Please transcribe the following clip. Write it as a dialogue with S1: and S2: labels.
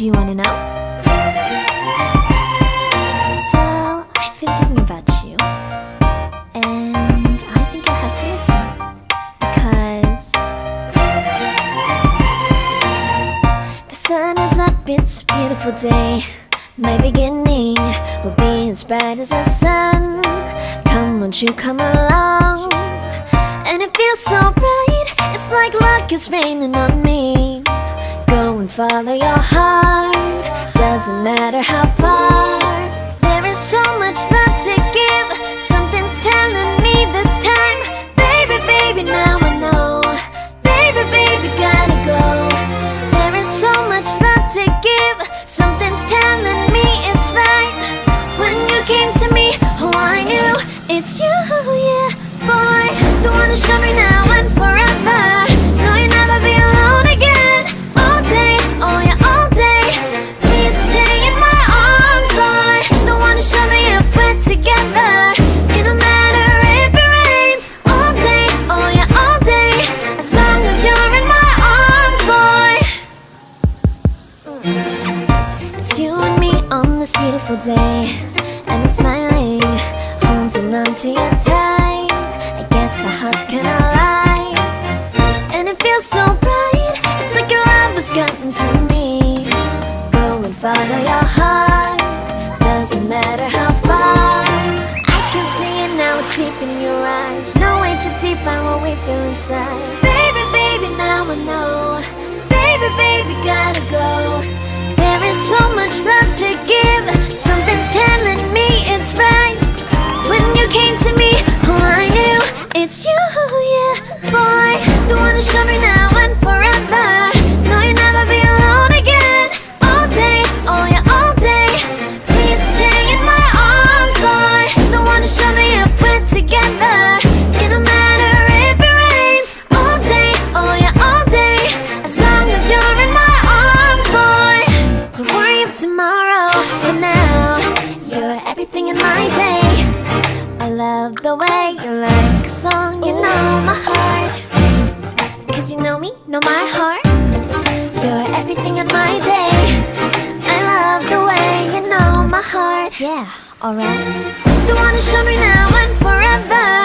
S1: Do you wanna know? Well, I've been thinking about you, and I think you'll have to listen, because the sun is up, it's a beautiful day. My beginning will be as bright as the sun. Come, won't you come along? And it feels so bright, it's like luck is raining on me. Go and follow your heart, doesn't matter how far. There is so much love to give, something's telling me this time. Baby, baby, now I know. Baby, baby, gotta go. There is so much love to give, something's telling me it's right. When you came to me, oh I knew it's you, yeah, boy. The one who showed me now and forever. No, you'll never be alone again. All day, oh yeah, all day. Please stay in my arms, boy. The one who showed me if we're together. It don't matter if it rains. All day, oh yeah, all day. As long as you're in my arms, boy. It's you and me on this beautiful day, and I'm smiling, holding on to you tight. I guess our hearts can align, and it feels so bright. It's like your love has gotten to me. Go and follow your heart, doesn't matter how far. I can see it now, it's deep in your eyes. No way to define what we feel inside. Baby, baby, now I know. Baby, baby, gotta go. There is so much love to give, something's telling me it's right. When you came to me, oh I knew it's you, yeah, boy. The one who showed me now and forever. No, you'll never be alone again. All day, oh yeah, all day. Please stay in my arms, boy. The one who showed me if we're together. It don't matter if it rains. All day, oh yeah, all day. As long as you're in my arms, boy. Don't worry of tomorrow, for now you're everything in my day. I love the way you like a song, you know my heart. Cause you know me, know my heart. You're everything in my day. I love the way you know my heart. Yeah, alright. The one who showed me now and forever.